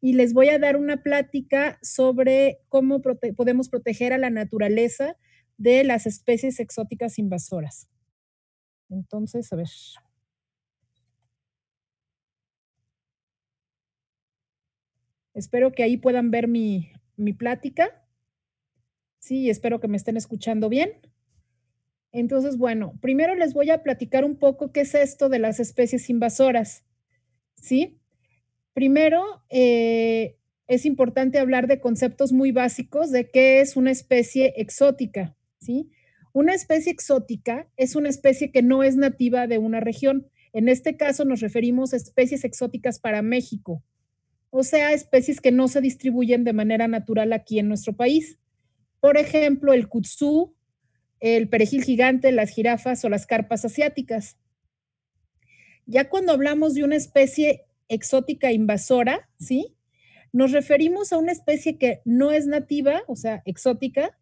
y les voy a dar una plática sobre cómo podemos proteger a la naturaleza de las especies exóticas invasoras. Entonces, a ver, espero que ahí puedan ver mi plática. Sí, espero que me estén escuchando bien. Entonces, bueno, primero les voy a platicar un poco qué es esto de las especies invasoras, ¿sí? Primero, es importante hablar de conceptos muy básicos de qué es una especie exótica, ¿sí? Una especie exótica es una especie que no es nativa de una región. En este caso nos referimos a especies exóticas para México, o sea, especies que no se distribuyen de manera natural aquí en nuestro país. Por ejemplo, el kutzú, el perejil gigante, las jirafas o las carpas asiáticas. Ya cuando hablamos de una especie exótica invasora, ¿sí? Nos referimos a una especie que no es nativa, o sea, exótica,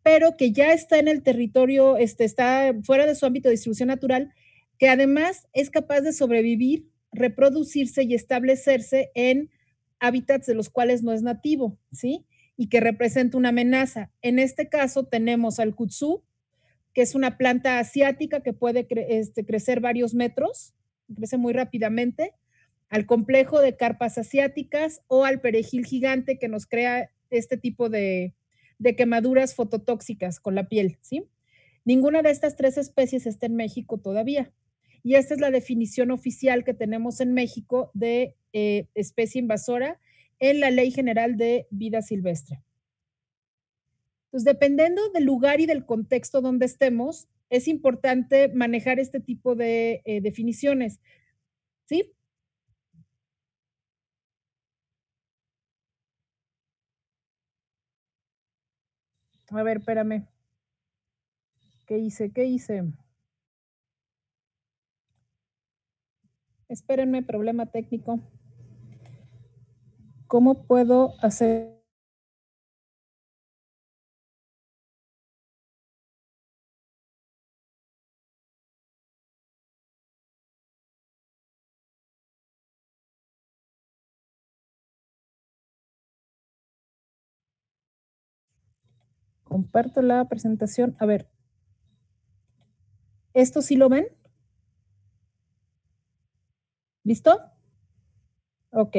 pero que ya está en el territorio, está fuera de su ámbito de distribución natural, que además es capaz de sobrevivir, reproducirse y establecerse en hábitats de los cuales no es nativo, ¿sí? Y que representa una amenaza. En este caso tenemos al kutzú, que es una planta asiática que puede crecer varios metros, crece muy rápidamente, al complejo de carpas asiáticas o al perejil gigante que nos crea este tipo de quemaduras fototóxicas con la piel, ¿sí? Ninguna de estas tres especies está en México todavía. Y esta es la definición oficial que tenemos en México de especie invasora en la Ley General de Vida Silvestre. Pues dependiendo del lugar y del contexto donde estemos, es importante manejar este tipo de definiciones, ¿sí? A ver, espérame. ¿Qué hice? ¿Qué hice? Espérenme, problema técnico. ¿Cómo puedo hacer? Comparto la presentación. A ver, ¿esto sí lo ven? ¿Listo? Ok.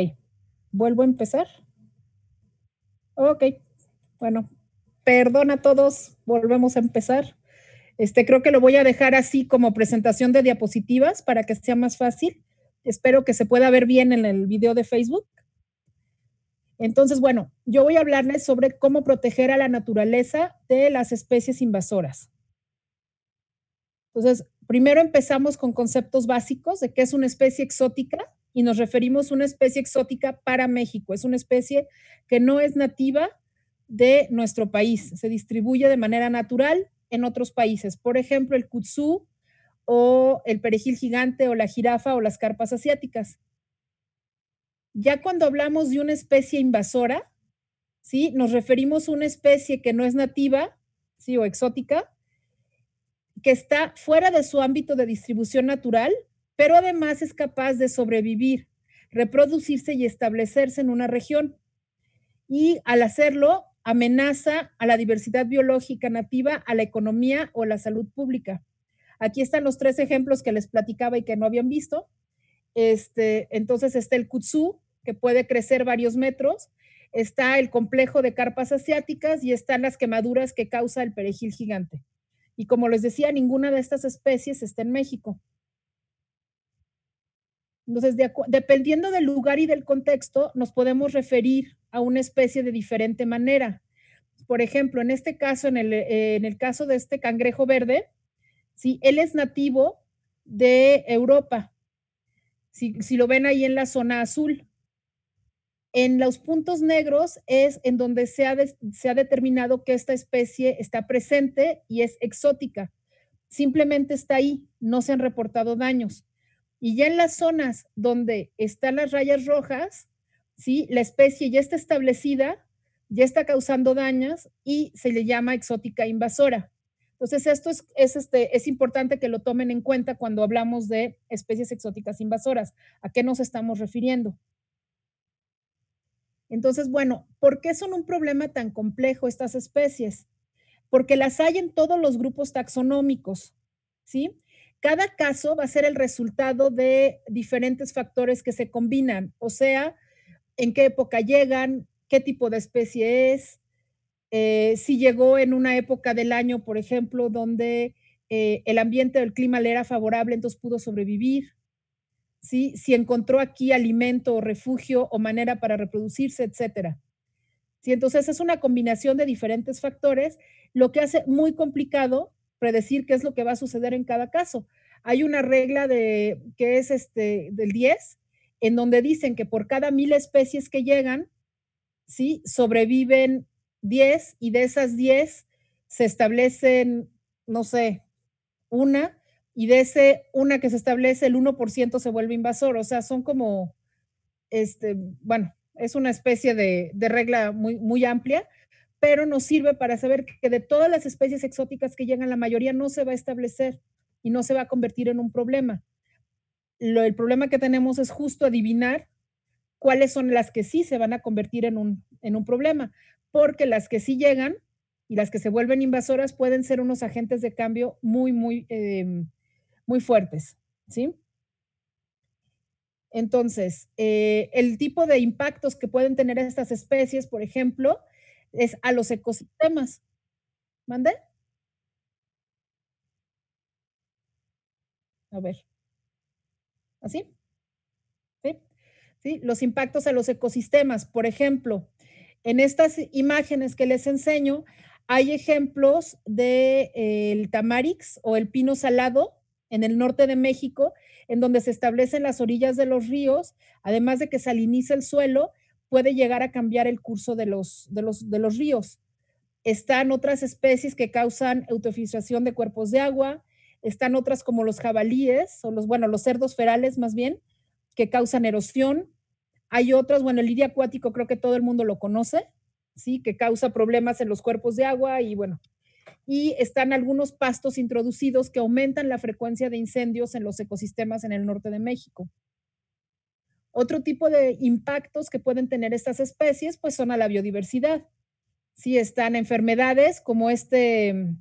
¿Vuelvo a empezar? Ok. Bueno, perdón a todos, volvemos a empezar. Creo que lo voy a dejar así como presentación de diapositivas para que sea más fácil. Espero que se pueda ver bien en el video de Facebook. Entonces, bueno, yo voy a hablarles sobre cómo proteger a la naturaleza de las especies invasoras. Entonces, primero empezamos con conceptos básicos de qué es una especie exótica y nos referimos a una especie exótica para México. Es una especie que no es nativa de nuestro país, se distribuye de manera natural en otros países. Por ejemplo, el kutzú o el perejil gigante o la jirafa o las carpas asiáticas. Ya cuando hablamos de una especie invasora, ¿sí? Nos referimos a una especie que no es nativa, ¿sí? O exótica, que está fuera de su ámbito de distribución natural, pero además es capaz de sobrevivir, reproducirse y establecerse en una región. Y al hacerlo, amenaza a la diversidad biológica nativa, a la economía o la salud pública. Aquí están los tres ejemplos que les platicaba y que no habían visto. Entonces está el kutzú, que puede crecer varios metros, está el complejo de carpas asiáticas y están las quemaduras que causa el perejil gigante. Y como les decía, ninguna de estas especies está en México. Entonces, dependiendo del lugar y del contexto, nos podemos referir a una especie de diferente manera. Por ejemplo, en este caso, en el caso de este cangrejo verde, ¿sí? Él es nativo de Europa. Si lo ven ahí en la zona azul. En los puntos negros es en donde se ha determinado que esta especie está presente y es exótica. Simplemente está ahí, no se han reportado daños. Y ya en las zonas donde están las rayas rojas, ¿sí? La especie ya está establecida, ya está causando daños y se le llama exótica invasora. Entonces, esto es importante que lo tomen en cuenta cuando hablamos de especies exóticas invasoras. ¿A qué nos estamos refiriendo? Entonces, bueno, ¿por qué son un problema tan complejo estas especies? Porque las hay en todos los grupos taxonómicos, ¿sí? Cada caso va a ser el resultado de diferentes factores que se combinan, o sea, en qué época llegan, qué tipo de especie es, si llegó en una época del año, por ejemplo, donde el ambiente del clima le era favorable, entonces pudo sobrevivir, ¿sí? Si encontró aquí alimento o refugio o manera para reproducirse, etcétera. Sí, entonces es una combinación de diferentes factores, lo que hace muy complicado predecir qué es lo que va a suceder en cada caso. Hay una regla de que es del 10, en donde dicen que por cada 1000 especies que llegan, ¿sí? Sobreviven 10 y de esas 10 se establecen, no sé, una, y de ese una que se establece, el 1% se vuelve invasor. O sea, son como bueno, es una especie de regla muy amplia, pero nos sirve para saber que de todas las especies exóticas que llegan, la mayoría no se va a establecer y no se va a convertir en un problema. El problema que tenemos es justo adivinar cuáles son las que sí se van a convertir en un problema, porque las que sí llegan y las que se vuelven invasoras pueden ser unos agentes de cambio muy fuertes, ¿sí? Entonces, el tipo de impactos que pueden tener estas especies, por ejemplo, es a los ecosistemas. ¿Mande? A ver, ¿así? ¿Sí? ¿Sí? Los impactos a los ecosistemas. Por ejemplo, en estas imágenes que les enseño, hay ejemplos de el tamarix o el pino salado en el norte de México, en donde se establecen las orillas de los ríos, además de que saliniza el suelo, puede llegar a cambiar el curso de los ríos. Están otras especies que causan eutrofización de cuerpos de agua, están otras como los jabalíes, o los cerdos ferales más bien, que causan erosión. Hay otras, bueno, el lirio acuático creo que todo el mundo lo conoce, ¿sí? Que causa problemas en los cuerpos de agua y bueno. Y están algunos pastos introducidos que aumentan la frecuencia de incendios en los ecosistemas en el norte de México. Otro tipo de impactos que pueden tener estas especies, pues son a la biodiversidad. Sí, están enfermedades como el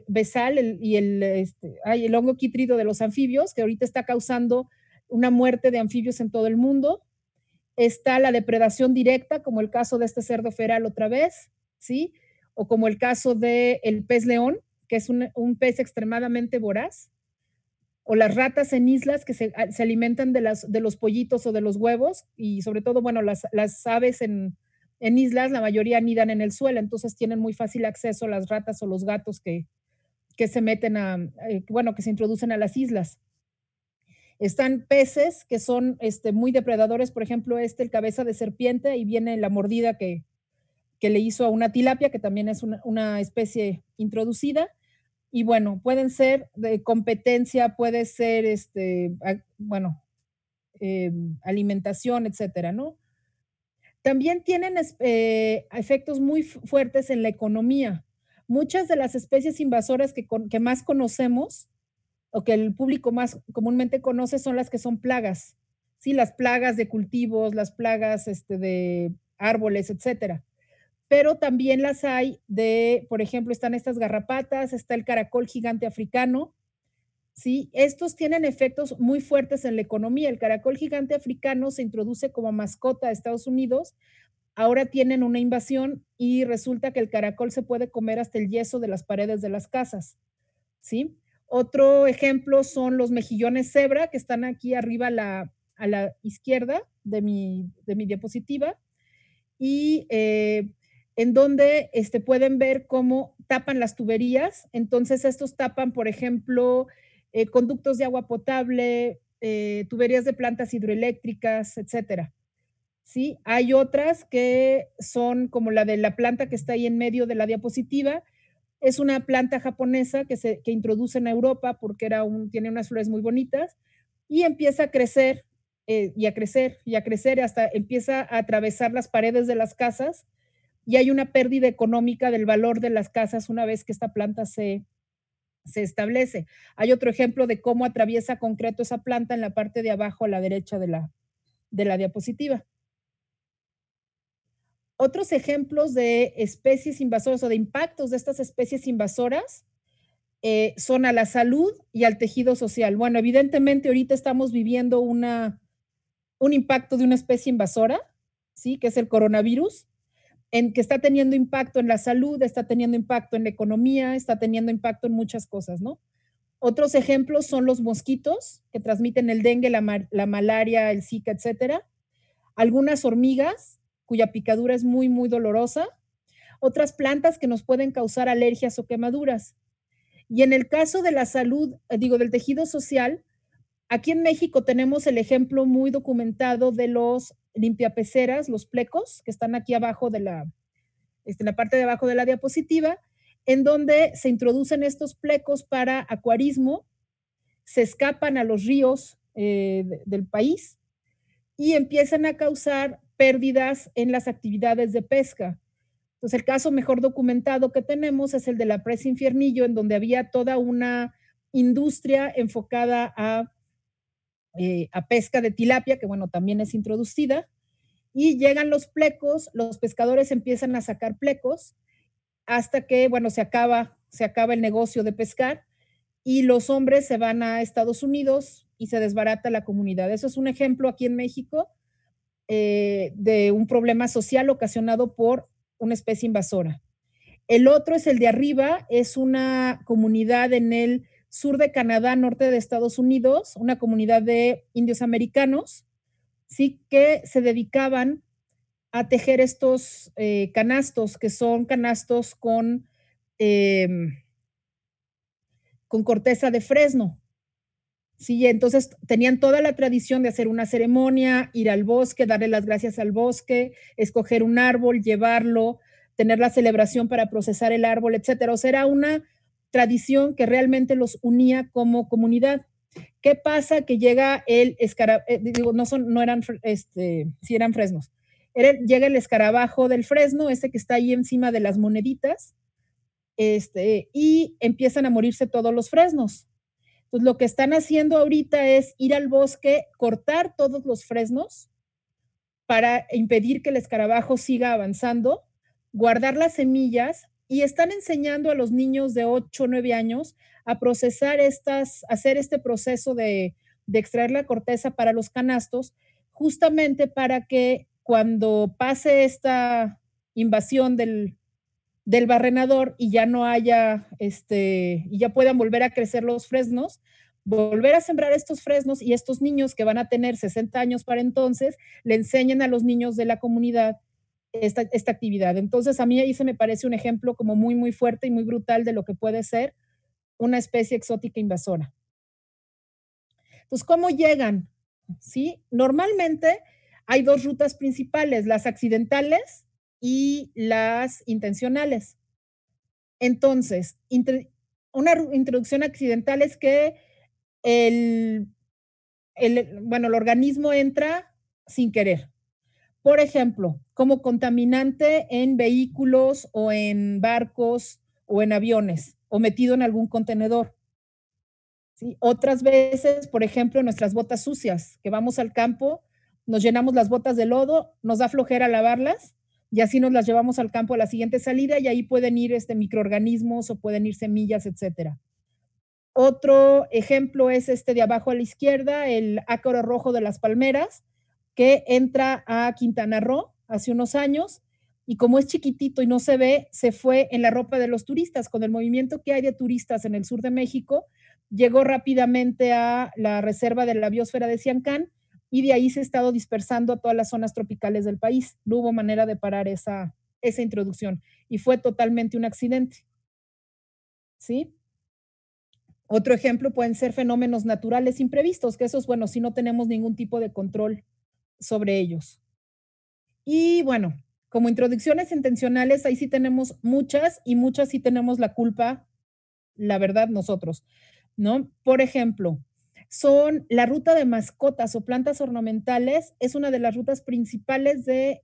besal el hongo quítrido de los anfibios, que ahorita está causando una muerte de anfibios en todo el mundo. Está la depredación directa, como el caso de este cerdo feral otra vez, ¿sí? O como el caso del pez león, que es un pez extremadamente voraz, o las ratas en islas que se alimentan de los pollitos o de los huevos, y sobre todo, bueno, las aves en islas, la mayoría anidan en el suelo, entonces tienen muy fácil acceso a las ratas o los gatos que se meten bueno, que se introducen a las islas. Están peces que son muy depredadores, por ejemplo, el cabeza de serpiente, y viene la mordida que le hizo a una tilapia, que también es una especie introducida. Y bueno, pueden ser de competencia, puede ser, bueno, alimentación, etcétera, ¿no? También tienen efectos muy fuertes en la economía. Muchas de las especies invasoras que más conocemos o que el público más comúnmente conoce son las que son plagas, ¿sí? Las plagas de cultivos, las plagas de árboles, etcétera. Pero también las hay por ejemplo, están estas garrapatas, está el caracol gigante africano, ¿sí? Estos tienen efectos muy fuertes en la economía. El caracol gigante africano se introduce como mascota a Estados Unidos, ahora tienen una invasión y resulta que el caracol se puede comer hasta el yeso de las paredes de las casas, ¿sí? Otro ejemplo son los mejillones cebra, que están aquí arriba a la izquierda de mi diapositiva, y en donde pueden ver cómo tapan las tuberías. Entonces, estos tapan, por ejemplo, conductos de agua potable, tuberías de plantas hidroeléctricas, etcétera. ¿Sí? Hay otras que son como la de la planta que está ahí en medio de la diapositiva. Es una planta japonesa que introduce en Europa porque tiene unas flores muy bonitas y empieza a crecer y a crecer y a crecer hasta empieza a atravesar las paredes de las casas y hay una pérdida económica del valor de las casas una vez que esta planta se establece. Hay otro ejemplo de cómo atraviesa concreto esa planta en la parte de abajo a la derecha de la diapositiva. Otros ejemplos de especies invasoras o de impactos de estas especies invasoras son a la salud y al tejido social. Bueno, evidentemente ahorita estamos viviendo un impacto de una especie invasora, ¿sí? Que es el coronavirus, en que está teniendo impacto en la salud, está teniendo impacto en la economía, está teniendo impacto en muchas cosas, ¿no? Otros ejemplos son los mosquitos que transmiten el dengue, la malaria, el zika, etcétera. Algunas hormigas cuya picadura es muy, muy dolorosa. Otras plantas que nos pueden causar alergias o quemaduras. Y en el caso de la salud, digo, del tejido social, aquí en México tenemos el ejemplo muy documentado de los limpiapeceras, los plecos, que están aquí abajo en la parte de abajo de la diapositiva, en donde se introducen estos plecos para acuarismo, se escapan a los ríos del país y empiezan a causar pérdidas en las actividades de pesca. Entonces, el caso mejor documentado que tenemos es el de la presa Infiernillo, en donde había toda una industria enfocada a pesca de tilapia, que bueno, también es introducida, y llegan los plecos, los pescadores empiezan a sacar plecos hasta que, bueno, se acaba el negocio de pescar y los hombres se van a Estados Unidos y se desbarata la comunidad. Eso es un ejemplo aquí en México de un problema social ocasionado por una especie invasora. El otro es el de arriba, es una comunidad en el sur de Canadá, norte de Estados Unidos, una comunidad de indios americanos, sí, que se dedicaban a tejer estos canastos, que son canastos eh, con corteza de fresno. Sí, entonces tenían toda la tradición de hacer una ceremonia, ir al bosque, darle las gracias al bosque, escoger un árbol, llevarlo, tener la celebración para procesar el árbol, etcétera. O sea, era una tradición que realmente los unía como comunidad. ¿Qué pasa? Que llega el escarabajo, digo, no eran, sí eran fresnos. Llega el escarabajo del fresno, este que está ahí encima de las moneditas, y empiezan a morirse todos los fresnos. Pues lo que están haciendo ahorita es ir al bosque, cortar todos los fresnos para impedir que el escarabajo siga avanzando, guardar las semillas y están enseñando a los niños de 8 o 9 años a procesar hacer este proceso de extraer la corteza para los canastos, justamente para que cuando pase esta invasión del barrenador y ya no haya, y ya puedan volver a crecer los fresnos, volver a sembrar estos fresnos y estos niños que van a tener 60 años para entonces, le enseñan a los niños de la comunidad esta actividad. Entonces, a mí ahí se me parece un ejemplo como muy, muy fuerte y muy brutal de lo que puede ser una especie exótica invasora. Entonces, ¿cómo llegan? ¿Sí? Normalmente hay dos rutas principales, las accidentales y las intencionales. Entonces, una introducción accidental es que el, bueno, el organismo entra sin querer. Por ejemplo, como contaminante en vehículos o en barcos o en aviones o metido en algún contenedor. ¿Sí? Otras veces, por ejemplo, nuestras botas sucias, que vamos al campo, nos llenamos las botas de lodo, nos da flojera lavarlas y así nos las llevamos al campo a la siguiente salida y ahí pueden ir microorganismos o pueden ir semillas, etcétera. Otro ejemplo es este de abajo a la izquierda, el ácaro rojo de las palmeras, que entra a Quintana Roo hace unos años y como es chiquitito y no se ve, se fue en la ropa de los turistas. Con el movimiento que hay de turistas en el sur de México, llegó rápidamente a la reserva de la biosfera de Siancán y de ahí se ha estado dispersando a todas las zonas tropicales del país. No hubo manera de parar esa introducción y fue totalmente un accidente. ¿Sí? Otro ejemplo pueden ser fenómenos naturales imprevistos, que esos, bueno, si no tenemos ningún tipo de control sobre ellos. Y bueno, como introducciones intencionales, ahí sí tenemos muchas y muchas sí tenemos la culpa, la verdad, nosotros, ¿no? Por ejemplo, son la ruta de mascotas o plantas ornamentales, es una de las rutas principales de,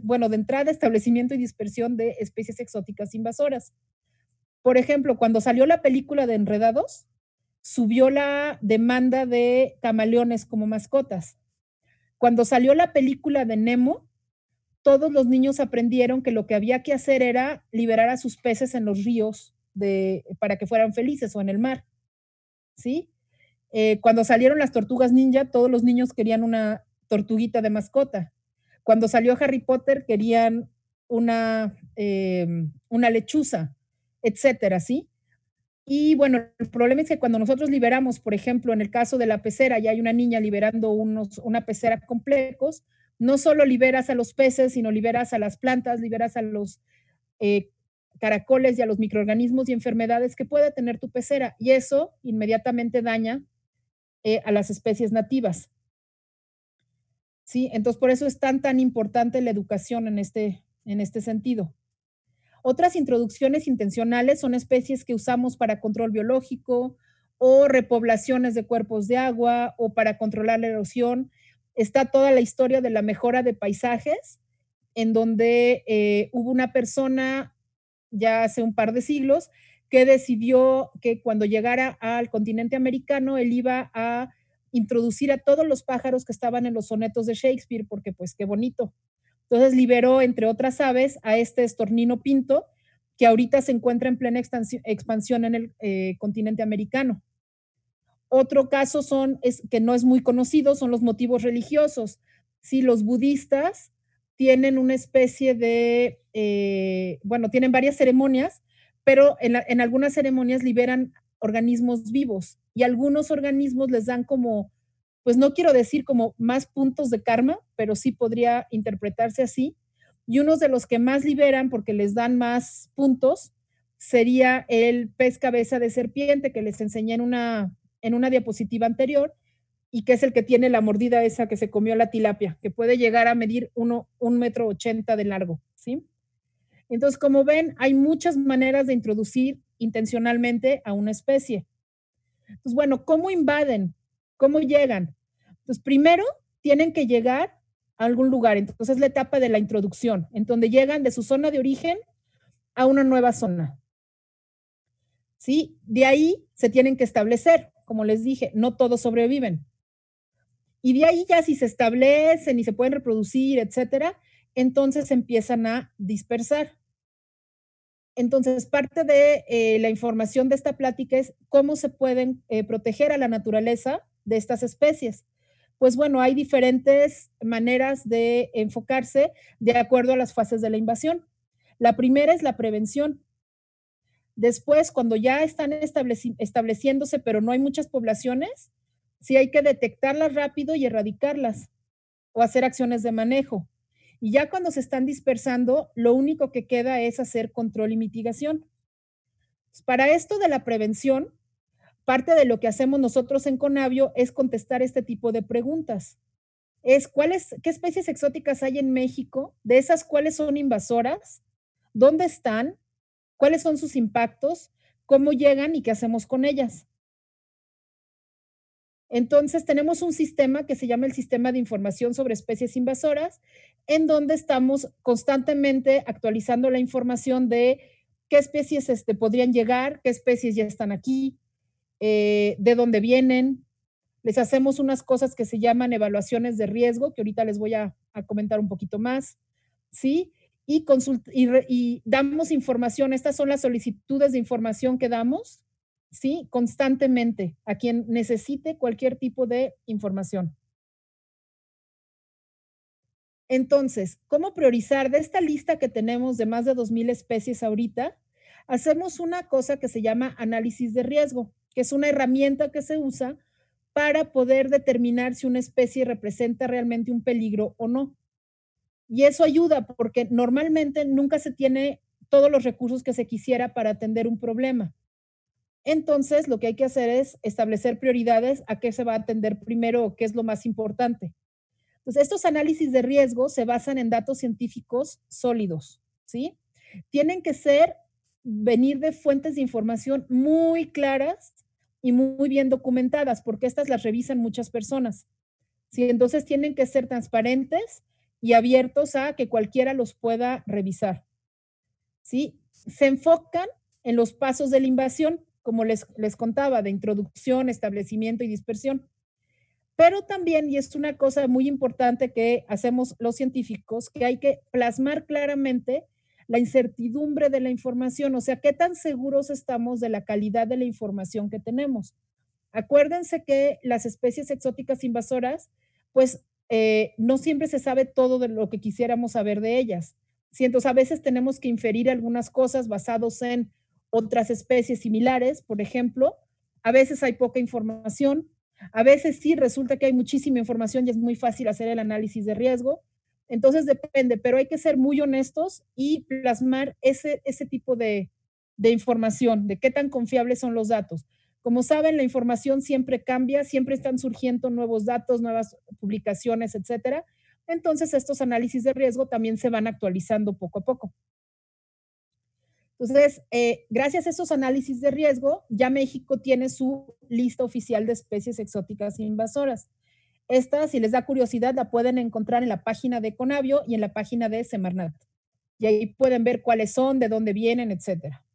bueno, de entrada, establecimiento y dispersión de especies exóticas invasoras. Por ejemplo, cuando salió la película de Enredados, subió la demanda de camaleones como mascotas. Cuando salió la película de Nemo, todos los niños aprendieron que lo que había que hacer era liberar a sus peces en los ríos para que fueran felices o en el mar, ¿sí? Cuando salieron las tortugas ninja, todos los niños querían una tortuguita de mascota. Cuando salió Harry Potter, querían una lechuza, etcétera, ¿sí? Y bueno, el problema es que cuando nosotros liberamos, por ejemplo, en el caso de la pecera, ya hay una niña liberando una pecera con flecos, no solo liberas a los peces, sino liberas a las plantas, liberas a los eh, caracoles y a los microorganismos y enfermedades que puede tener tu pecera. Y eso inmediatamente daña a las especies nativas. ¿Sí? Entonces, por eso es tan importante la educación en este sentido. Otras introducciones intencionales son especies que usamos para control biológico o repoblaciones de cuerpos de agua o para controlar la erosión. Está toda la historia de la mejora de paisajes, en donde hubo una persona ya hace un par de siglos que decidió que cuando llegara al continente americano, él iba a introducir a todos los pájaros que estaban en los sonetos de Shakespeare, porque pues qué bonito. Entonces liberó, entre otras aves, a este estornino pinto, que ahorita se encuentra en plena expansión en el continente americano. Otro caso que no es muy conocido, son los motivos religiosos. Sí, los budistas tienen una especie bueno, tienen varias ceremonias, pero en algunas ceremonias liberan organismos vivos y algunos organismos les dan como, pues no quiero decir como más puntos de karma, pero sí podría interpretarse así. Y unos de los que más liberan porque les dan más puntos sería el pez cabeza de serpiente que les enseñé en una diapositiva anterior y que es el que tiene la mordida esa que se comió la tilapia, que puede llegar a medir 1,80 m de largo, ¿sí? Entonces, como ven, hay muchas maneras de introducir intencionalmente a una especie. Entonces, bueno, ¿cómo invaden? ¿Cómo llegan? Entonces, primero tienen que llegar a algún lugar. Entonces, es la etapa de la introducción, en donde llegan de su zona de origen a una nueva zona. ¿Sí? De ahí se tienen que establecer. Como les dije, no todos sobreviven. Y de ahí ya si se establecen y se pueden reproducir, etcétera, entonces empiezan a dispersar. Entonces, parte de la información de esta plática es cómo se pueden proteger a la naturaleza de estas especies. Pues bueno, hay diferentes maneras de enfocarse de acuerdo a las fases de la invasión. La primera es la prevención. Después, cuando ya están estableciéndose, pero no hay muchas poblaciones, sí hay que detectarlas rápido y erradicarlas o hacer acciones de manejo. Y ya cuando se están dispersando, lo único que queda es hacer control y mitigación. Para esto de la prevención, parte de lo que hacemos nosotros en Conavio es contestar este tipo de preguntas. ¿Qué especies exóticas hay en México? De esas, ¿cuáles son invasoras? ¿Dónde están? ¿Cuáles son sus impactos? ¿Cómo llegan y qué hacemos con ellas? Entonces, tenemos un sistema que se llama el Sistema de Información sobre Especies Invasoras, en donde estamos constantemente actualizando la información de qué especies podrían llegar, qué especies ya están aquí, de dónde vienen. Les hacemos unas cosas que se llaman evaluaciones de riesgo, que ahorita les voy a comentar un poquito más, ¿sí? Y damos información. Estas son las solicitudes de información que damos, ¿sí? Constantemente a quien necesite cualquier tipo de información. Entonces, ¿cómo priorizar? De esta lista que tenemos de más de 2,000 especies ahorita, hacemos una cosa que se llama análisis de riesgo, que es una herramienta que se usa para poder determinar si una especie representa realmente un peligro o no. Y eso ayuda porque normalmente nunca se tiene todos los recursos que se quisiera para atender un problema. Entonces, lo que hay que hacer es establecer prioridades a qué se va a atender primero o qué es lo más importante. Entonces, estos análisis de riesgo se basan en datos científicos sólidos, ¿sí? Tienen que venir de fuentes de información muy claras y muy bien documentadas, porque estas las revisan muchas personas. ¿Sí? Entonces, tienen que ser transparentes y abiertos a que cualquiera los pueda revisar, ¿sí? Se enfocan en los pasos de la invasión, como les contaba, de introducción, establecimiento y dispersión. pero también, y es una cosa muy importante que hacemos los científicos, que hay que plasmar claramente la incertidumbre de la información, o sea, qué tan seguros estamos de la calidad de la información que tenemos. Acuérdense que las especies exóticas invasoras, pues no siempre se sabe todo de lo que quisiéramos saber de ellas. Sí, entonces a veces tenemos que inferir algunas cosas basados en otras especies similares, por ejemplo. A veces hay poca información, a veces sí resulta que hay muchísima información y es muy fácil hacer el análisis de riesgo. Entonces depende, pero hay que ser muy honestos y plasmar ese tipo de información, de qué tan confiables son los datos. Como saben, la información siempre cambia, siempre están surgiendo nuevos datos, nuevas publicaciones, etcétera. Entonces, estos análisis de riesgo también se van actualizando poco a poco. Entonces, gracias a estos análisis de riesgo, ya México tiene su lista oficial de especies exóticas invasoras. Esta, si les da curiosidad, la pueden encontrar en la página de Conavio y en la página de Semarnat. Y ahí pueden ver cuáles son, de dónde vienen, etcétera.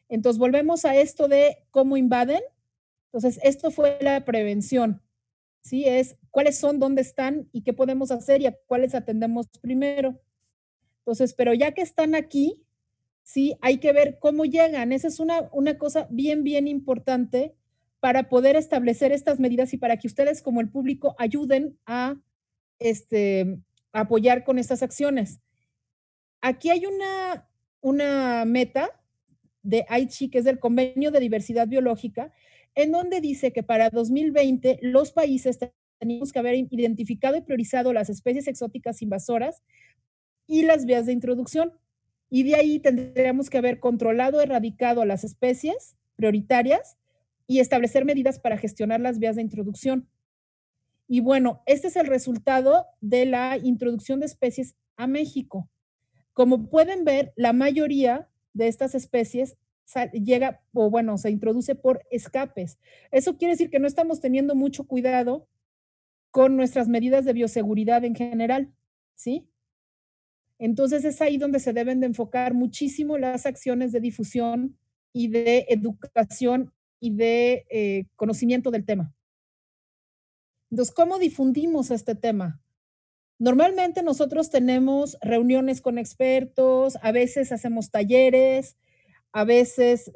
Entonces, volvemos a esto de cómo invaden. Entonces, esto fue la prevención, ¿sí? Es cuáles son, dónde están y qué podemos hacer y a cuáles atendemos primero. Entonces, pero ya que están aquí, sí, hay que ver cómo llegan. Esa es una cosa bien, bien importante para poder establecer estas medidas y para que ustedes como el público ayuden a este, apoyar con estas acciones. Aquí hay una meta de Aichi, que es del Convenio de Diversidad Biológica, en donde dice que para 2020 los países tenemos que haber identificado y priorizado las especies exóticas invasoras y las vías de introducción. Y de ahí tendríamos que haber controlado, erradicado a las especies prioritarias y establecer medidas para gestionar las vías de introducción. Y bueno, este es el resultado de la introducción de especies a México. Como pueden ver, la mayoría de estas especies llega o bueno, se introduce por escapes. Eso quiere decir que no estamos teniendo mucho cuidado con nuestras medidas de bioseguridad en general, ¿sí? Entonces es ahí donde se deben de enfocar muchísimo las acciones de difusión y de educación y de conocimiento del tema. Entonces, ¿cómo difundimos este tema? Normalmente nosotros tenemos reuniones con expertos, a veces hacemos talleres, a veces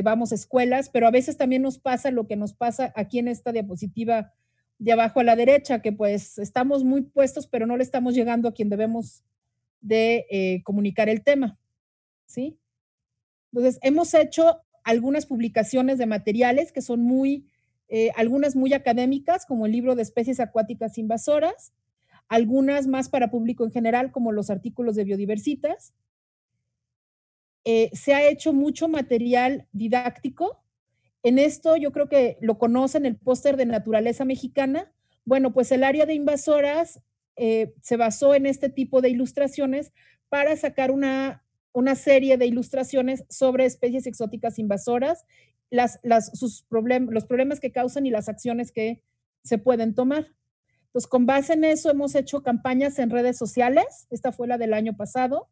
vamos a escuelas, pero a veces también nos pasa lo que nos pasa aquí en esta diapositiva de abajo a la derecha, que pues estamos muy puestos, pero no le estamos llegando a quien debemos de comunicar el tema, ¿sí? Entonces, hemos hecho algunas publicaciones de materiales que son algunas muy académicas, como el libro de especies acuáticas invasoras, algunas más para público en general, como los artículos de Biodiversitas. Se ha hecho mucho material didáctico. En esto yo creo que lo conocen, el póster de Naturaleza Mexicana. Bueno, pues el área de invasoras se basó en este tipo de ilustraciones para sacar una serie de ilustraciones sobre especies exóticas invasoras, los problemas que causan y las acciones que se pueden tomar. Pues con base en eso hemos hecho campañas en redes sociales. Esta fue la del año pasado.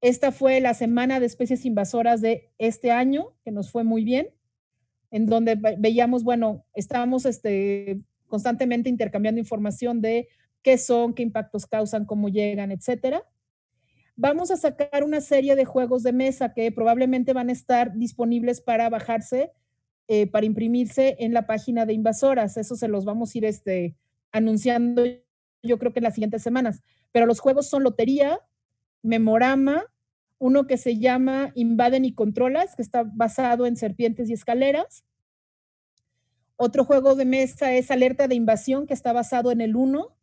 Esta fue la semana de especies invasoras de este año, que nos fue muy bien, en donde veíamos, bueno, estábamos constantemente intercambiando información de qué son, qué impactos causan, cómo llegan, etcétera. Vamos a sacar una serie de juegos de mesa que probablemente van a estar disponibles para bajarse, para imprimirse en la página de Invasoras. Eso se los vamos a ir anunciando yo creo que en las siguientes semanas. Pero los juegos son lotería, memorama, uno que se llama Invaden y Controlas, que está basado en serpientes y escaleras. Otro juego de mesa es Alerta de Invasión, que está basado en el 1.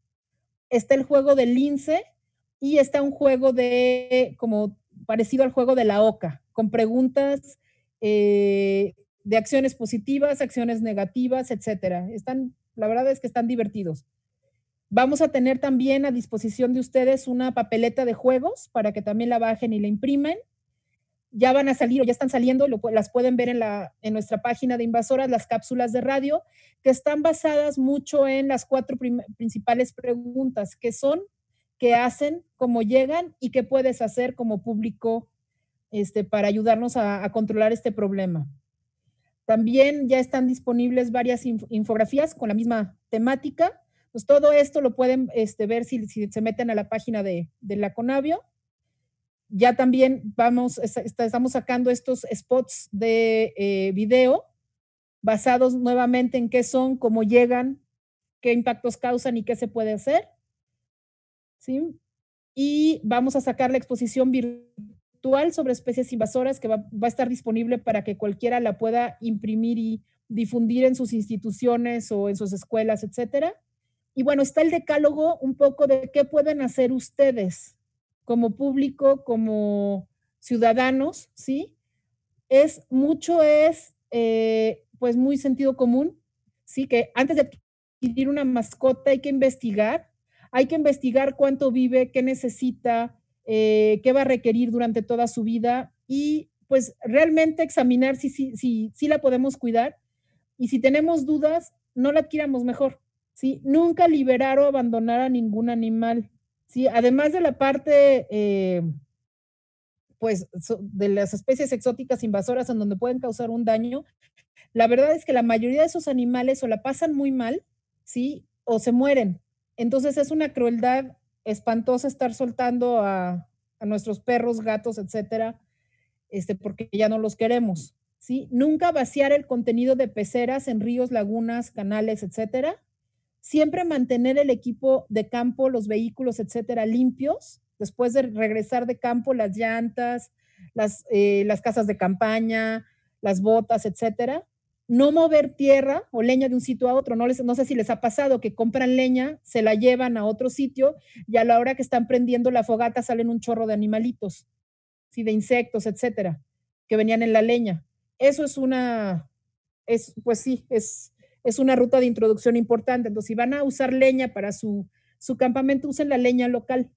Está el juego del lince y está un juego como parecido al juego de la oca, con preguntas de acciones positivas, acciones negativas, etcétera. La verdad es que están divertidos. Vamos a tener también a disposición de ustedes una papeleta de juegos para que también la bajen y la imprimen. Ya van a salir o ya están saliendo, las pueden ver en nuestra página de Invasoras, las cápsulas de radio, que están basadas mucho en las 4 principales preguntas, que son, qué hacen, cómo llegan y qué puedes hacer como público para ayudarnos a controlar este problema. También ya están disponibles varias infografías con la misma temática. Pues todo esto lo pueden ver si se meten a la página de la Conavio. Ya también estamos sacando estos spots de video basados nuevamente en qué son, cómo llegan, qué impactos causan y qué se puede hacer, ¿sí? Y vamos a sacar la exposición virtual sobre especies invasoras que va a estar disponible para que cualquiera la pueda imprimir y difundir en sus instituciones o en sus escuelas, etcétera. Y bueno, está el decálogo un poco de qué pueden hacer ustedes como público, como ciudadanos, ¿sí? Pues muy sentido común, ¿sí? Que antes de adquirir una mascota hay que investigar cuánto vive, qué necesita, qué va a requerir durante toda su vida y pues realmente examinar si la podemos cuidar y si tenemos dudas, no la adquiramos mejor, ¿sí? Nunca liberar o abandonar a ningún animal, ¿sí? Además de la parte pues de las especies exóticas invasoras en donde pueden causar un daño, la verdad es que la mayoría de esos animales o la pasan muy mal, ¿sí? O se mueren. Entonces es una crueldad espantosa estar soltando a nuestros perros, gatos, etcétera, porque ya no los queremos, ¿sí? Nunca vaciar el contenido de peceras en ríos, lagunas, canales, etcétera. Siempre mantener el equipo de campo, los vehículos, etcétera, limpios. Después de regresar de campo, las llantas, las casas de campaña, las botas, etcétera. No mover tierra o leña de un sitio a otro. No sé si les ha pasado que compran leña, se la llevan a otro sitio y a la hora que están prendiendo la fogata salen un chorro de animalitos, ¿sí? De insectos, etcétera, que venían en la leña. Eso pues sí, es una ruta de introducción importante. Entonces, si van a usar leña para su campamento, usen la leña local,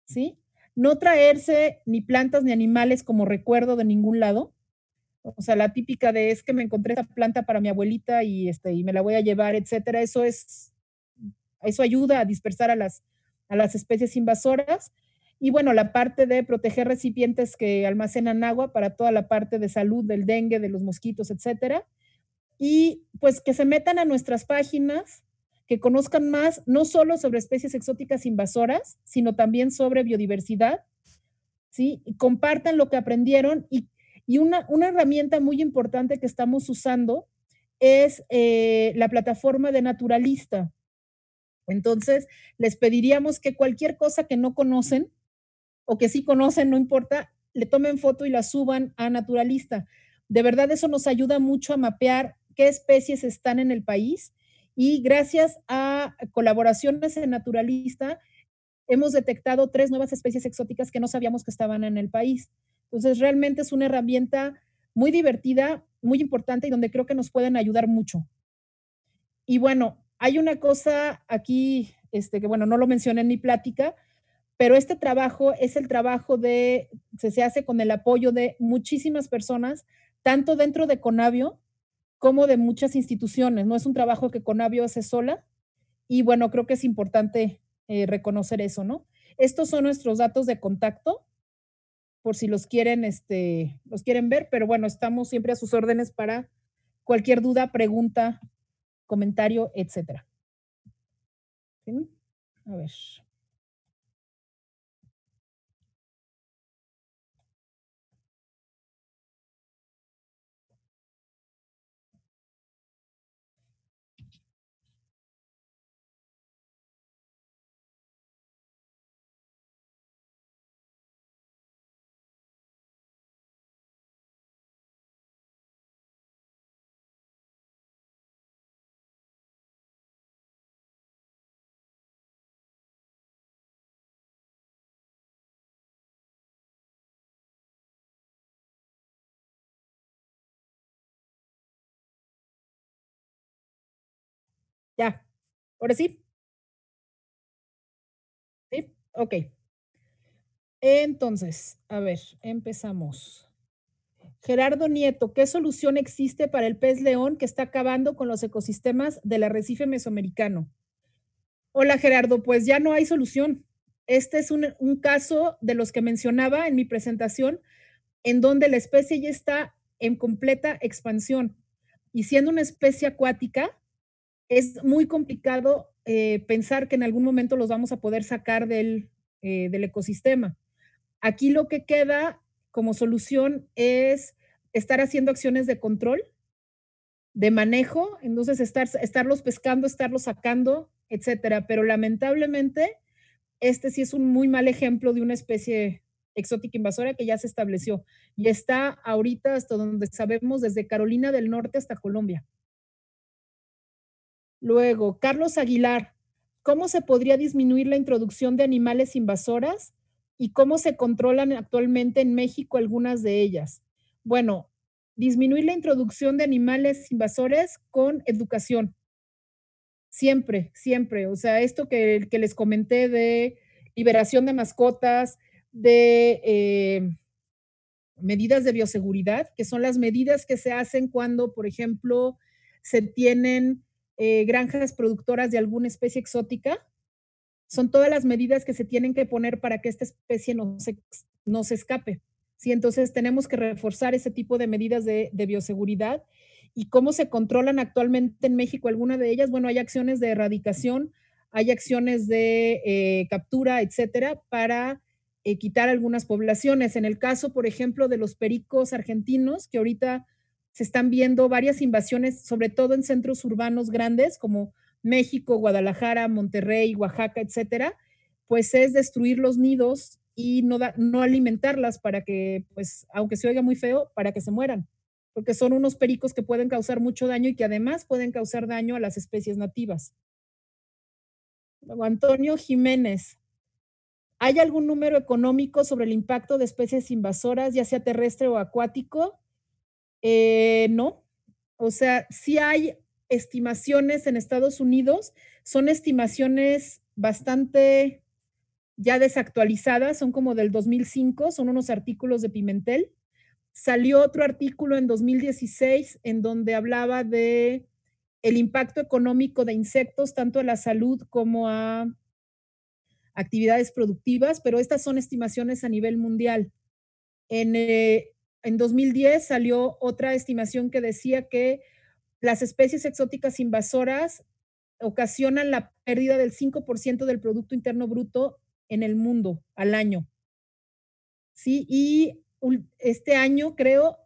¿sí? No traerse ni plantas ni animales como recuerdo de ningún lado. O sea, la típica de es que me encontré esta planta para mi abuelita y me la voy a llevar, etcétera. Eso ayuda a dispersar a las especies invasoras. Y bueno, la parte de proteger recipientes que almacenan agua para toda la parte de salud del dengue, de los mosquitos, etcétera. Y pues que se metan a nuestras páginas, que conozcan más, no solo sobre especies exóticas invasoras, sino también sobre biodiversidad, ¿sí? Y compartan lo que aprendieron y una herramienta muy importante que estamos usando es la plataforma de Naturalista. Entonces, les pediríamos que cualquier cosa que no conocen o que sí conocen, no importa, le tomen foto y la suban a Naturalista. De verdad, eso nos ayuda mucho a mapear qué especies están en el país y gracias a colaboraciones en Naturalista hemos detectado 3 nuevas especies exóticas que no sabíamos que estaban en el país. Entonces, realmente es una herramienta muy divertida, muy importante y donde creo que nos pueden ayudar mucho. Y bueno, hay una cosa aquí, que bueno, no lo mencioné en mi plática, pero este trabajo es el trabajo se hace con el apoyo de muchísimas personas, tanto dentro de Conavio como de muchas instituciones. No es un trabajo que Conavio hace sola y bueno, creo que es importante reconocer eso, ¿no? Estos son nuestros datos de contacto, por si los quieren ver, pero bueno, estamos siempre a sus órdenes para cualquier duda, pregunta, comentario, etcétera. ¿Sí? A ver. Ya, ahora sí. ¿Sí? Ok. Entonces, a ver, empezamos. Gerardo Nieto, ¿qué solución existe para el pez león que está acabando con los ecosistemas del arrecife mesoamericano? Hola Gerardo, pues ya no hay solución. Este es un caso de los que mencionaba en mi presentación, en donde la especie ya está en completa expansión. Y siendo una especie acuática, es muy complicado pensar que en algún momento los vamos a poder sacar del ecosistema. Aquí lo que queda como solución es estar haciendo acciones de control, de manejo, entonces estarlos pescando, estarlos sacando, etcétera. Pero lamentablemente, este sí es un muy mal ejemplo de una especie exótica invasora que ya se estableció y está ahorita hasta donde sabemos desde Carolina del Norte hasta Colombia. Luego, Carlos Aguilar, ¿cómo se podría disminuir la introducción de animales invasoras y cómo se controlan actualmente en México algunas de ellas? Bueno, disminuir la introducción de animales invasores con educación. Siempre, siempre. O sea, esto que les comenté de liberación de mascotas, de medidas de bioseguridad, que son las medidas que se hacen cuando, por ejemplo, se tienen granjas productoras de alguna especie exótica. Son todas las medidas que se tienen que poner para que esta especie no se escape. ¿Sí? Entonces tenemos que reforzar ese tipo de medidas de bioseguridad. ¿Y cómo se controlan actualmente en México algunas de ellas? Bueno, hay acciones de erradicación, hay acciones de captura, etcétera, para quitar algunas poblaciones. En el caso, por ejemplo, de los pericos argentinos, que ahorita se están viendo varias invasiones, sobre todo en centros urbanos grandes como México, Guadalajara, Monterrey, Oaxaca, etcétera, pues es destruir los nidos y no alimentarlas para que, pues, aunque se oiga muy feo, para que se mueran, porque son unos pericos que pueden causar mucho daño y que además pueden causar daño a las especies nativas. Luego, Antonio Jiménez, ¿hay algún número económico sobre el impacto de especies invasoras, ya sea terrestre o acuático? No. O sea, sí hay estimaciones en Estados Unidos, son estimaciones bastante ya desactualizadas, son como del 2005, son unos artículos de Pimentel. Salió otro artículo en 2016 en donde hablaba de el impacto económico de insectos, tanto a la salud como a actividades productivas, pero estas son estimaciones a nivel mundial. En, eh, en 2010 salió otra estimación que decía que las especies exóticas invasoras ocasionan la pérdida del 5% del Producto Interno Bruto en el mundo al año. Sí, y este año creo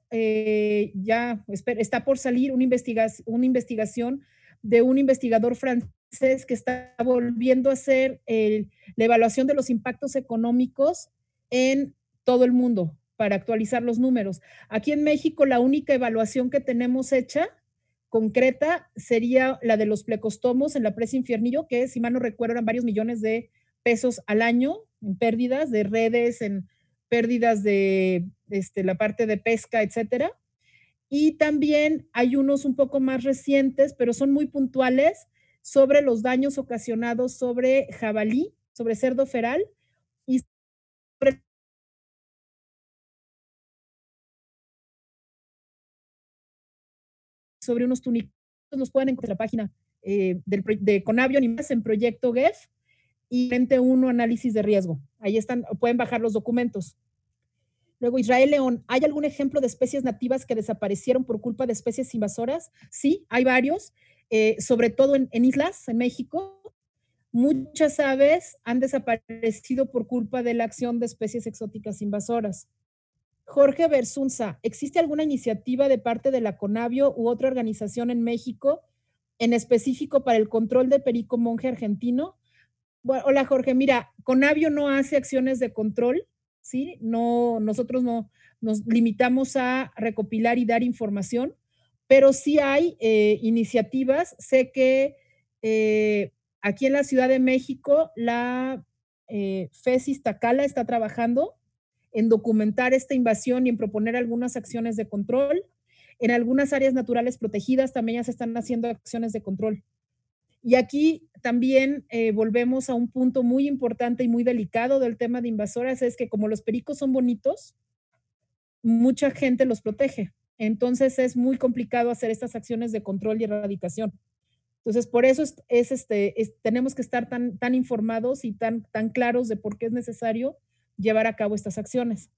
ya está por salir una investigación de un investigador francés que está volviendo a hacer la evaluación de los impactos económicos en todo el mundo para actualizar los números. Aquí en México la única evaluación que tenemos hecha concreta sería la de los plecostomos en la presa Infiernillo, que si mal no recuerdo eran varios millones de pesos al año en pérdidas de redes, en pérdidas de la parte de pesca, etcétera. Y también hay unos un poco más recientes, pero son muy puntuales sobre los daños ocasionados sobre jabalí, sobre cerdo feral y sobre unos tunicados. Los pueden encontrar en la página de Conavio y más en Proyecto GEF y Frente 1 Análisis de Riesgo. Ahí están, pueden bajar los documentos. Luego, Israel León, ¿hay algún ejemplo de especies nativas que desaparecieron por culpa de especies invasoras? Sí, hay varios, sobre todo en islas, en México. Muchas aves han desaparecido por culpa de la acción de especies exóticas invasoras. Jorge Bersunza, ¿existe alguna iniciativa de parte de la Conavio u otra organización en México en específico para el control del perico monje argentino? Bueno, hola Jorge, mira, Conavio no hace acciones de control, ¿sí? No, nosotros no nos limitamos a recopilar y dar información, pero sí hay iniciativas. Sé que aquí en la Ciudad de México la FESIS Tacala está trabajando en documentar esta invasión y en proponer algunas acciones de control. En algunas áreas naturales protegidas también ya se están haciendo acciones de control. Y aquí también volvemos a un punto muy importante y muy delicado del tema de invasoras, es que como los pericos son bonitos, mucha gente los protege. Entonces es muy complicado hacer estas acciones de control y erradicación. Entonces, por eso tenemos que estar tan informados y tan claros de por qué es necesario llevar a cabo estas acciones.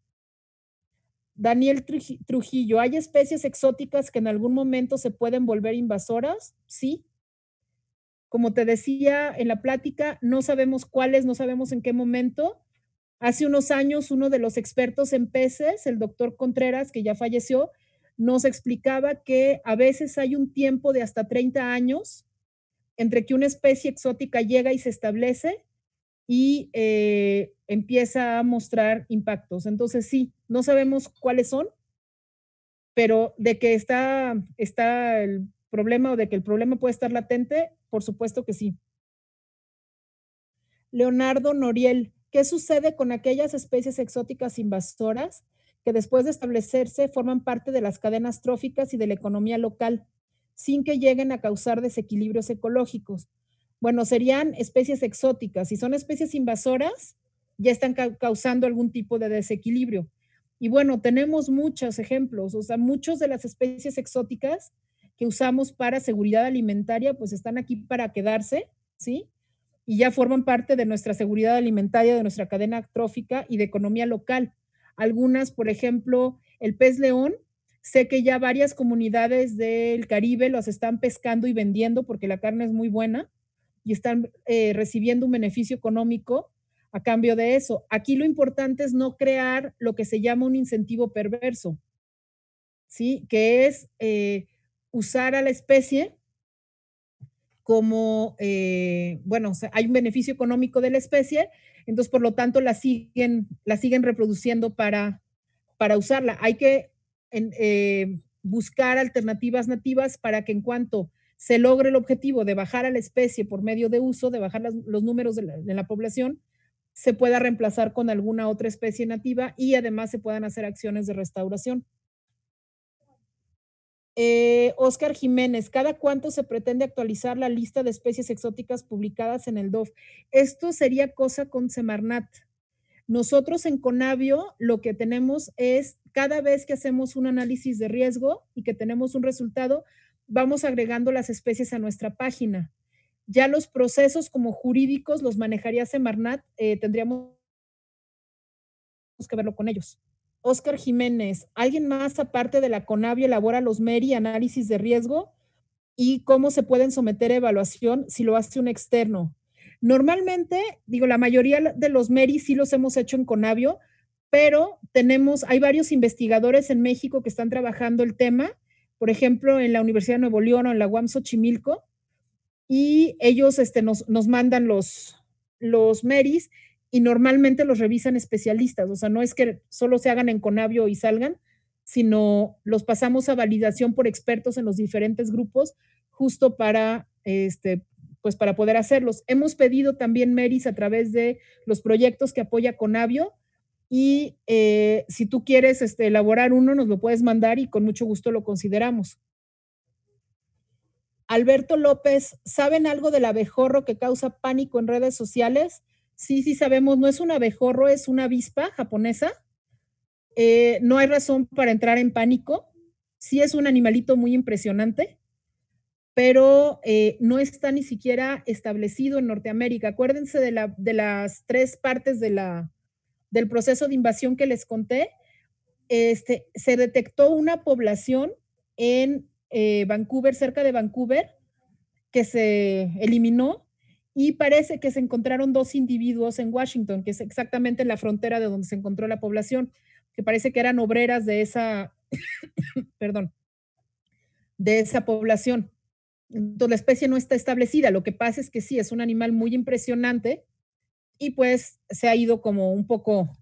Daniel Trujillo, ¿hay especies exóticas que en algún momento se pueden volver invasoras? Sí. Como te decía en la plática, no sabemos cuáles, no sabemos en qué momento. Hace unos años, uno de los expertos en peces, el doctor Contreras, que ya falleció, nos explicaba que a veces hay un tiempo de hasta 30 años entre que una especie exótica llega y se establece y empieza a mostrar impactos. Entonces, sí, no sabemos cuáles son, pero de que está el problema o de que el problema puede estar latente, por supuesto que sí. Leonardo Noriel, ¿qué sucede con aquellas especies exóticas invasoras que después de establecerse forman parte de las cadenas tróficas y de la economía local, sin que lleguen a causar desequilibrios ecológicos? Bueno, serían especies exóticas. Si son especies invasoras, ya están causando algún tipo de desequilibrio. Y bueno, tenemos muchos ejemplos, o sea, muchas de las especies exóticas que usamos para seguridad alimentaria, pues están aquí para quedarse, ¿sí? Y ya forman parte de nuestra seguridad alimentaria, de nuestra cadena trófica y de economía local. Algunas, por ejemplo, el pez león, sé que ya varias comunidades del Caribe los están pescando y vendiendo porque la carne es muy buena y están recibiendo un beneficio económico a cambio de eso. Aquí lo importante es no crear lo que se llama un incentivo perverso, ¿sí? Que es usar a la especie como, bueno, o sea, hay un beneficio económico de la especie, entonces por lo tanto la siguen reproduciendo para usarla. Hay que buscar alternativas nativas para que en cuanto se logre el objetivo de bajar a la especie por medio de uso, de bajar los números de la población, se pueda reemplazar con alguna otra especie nativa y además se puedan hacer acciones de restauración. Oscar Jiménez, ¿cada cuánto se pretende actualizar la lista de especies exóticas publicadas en el DOF? Esto sería cosa con Semarnat. Nosotros en Conavio lo que tenemos es cada vez que hacemos un análisis de riesgo y que tenemos un resultado, vamos agregando las especies a nuestra página. Ya los procesos como jurídicos los manejaría Semarnat, tendríamos que verlo con ellos. Oscar Jiménez, ¿alguien más aparte de la Conavio elabora los MERI, análisis de riesgo? ¿Y cómo se pueden someter a evaluación si lo hace un externo? Normalmente, digo, la mayoría de los MERI sí los hemos hecho en Conavio, pero hay varios investigadores en México que están trabajando el tema, por ejemplo, en la Universidad de Nuevo León o en la UAM Xochimilco, y ellos nos mandan los MERIs y normalmente los revisan especialistas, o sea, no es que solo se hagan en Conavio y salgan, sino los pasamos a validación por expertos en los diferentes grupos justo para, pues para poder hacerlos. Hemos pedido también MERIs a través de los proyectos que apoya Conavio y si tú quieres elaborar uno, nos lo puedes mandar y con mucho gusto lo consideramos. Alberto López, ¿saben algo del abejorro que causa pánico en redes sociales? Sí, sí sabemos, no es un abejorro, es una avispa japonesa. No hay razón para entrar en pánico. Sí es un animalito muy impresionante, pero no está ni siquiera establecido en Norteamérica. Acuérdense de las tres partes del proceso de invasión que les conté. Se detectó una población en Vancouver, cerca de Vancouver, que se eliminó y parece que se encontraron dos individuos en Washington, que es exactamente la frontera de donde se encontró la población, que parece que eran obreras de esa, perdón, de esa población. Entonces la especie no está establecida, lo que pasa es que sí, es un animal muy impresionante y pues se ha ido como un poco,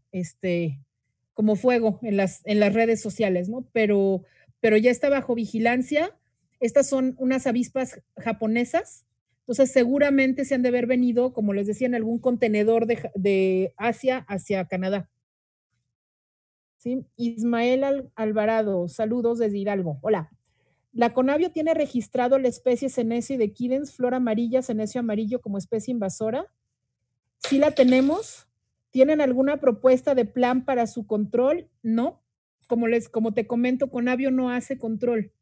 como fuego en las redes sociales, ¿no? Pero ya está bajo vigilancia. Estas son unas avispas japonesas, entonces seguramente se han de haber venido, como les decía, en algún contenedor de Asia hacia Canadá. ¿Sí? Ismael Alvarado, saludos desde Hidalgo. Hola. La Conavio tiene registrado la especie Senecio de Quidens, flor amarilla, Senecio amarillo como especie invasora. Sí la tenemos. ¿Tienen alguna propuesta de plan para su control? No. Como te comento, Conavio no hace control.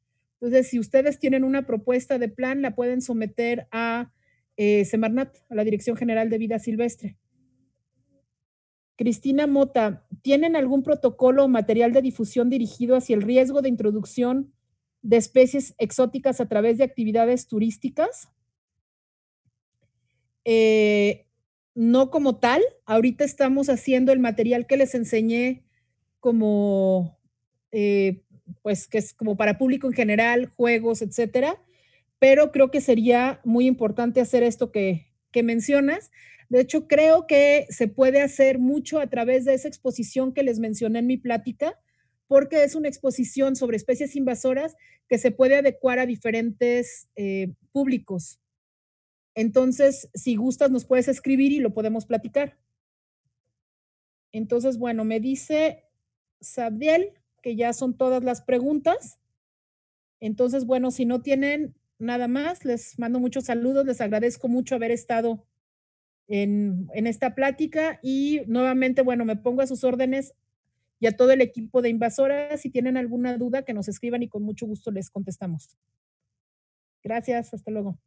Entonces, si ustedes tienen una propuesta de plan, la pueden someter a Semarnat, a la Dirección General de Vida Silvestre. Cristina Mota, ¿tienen algún protocolo o material de difusión dirigido hacia el riesgo de introducción de especies exóticas a través de actividades turísticas? Eh, no como tal, ahorita estamos haciendo el material que les enseñé como, eh, pues, que es como para público en general, juegos, etcétera, pero creo que sería muy importante hacer esto que mencionas. De hecho, creo que se puede hacer mucho a través de esa exposición que les mencioné en mi plática, porque es una exposición sobre especies invasoras que se puede adecuar a diferentes públicos. Entonces, si gustas, nos puedes escribir y lo podemos platicar. Entonces, bueno, me dice Sabdiel que ya son todas las preguntas. Entonces, bueno, si no tienen nada más, les mando muchos saludos, les agradezco mucho haber estado en esta plática y nuevamente, bueno, me pongo a sus órdenes y a todo el equipo de Invasoras. Si tienen alguna duda, que nos escriban y con mucho gusto les contestamos. Gracias, hasta luego.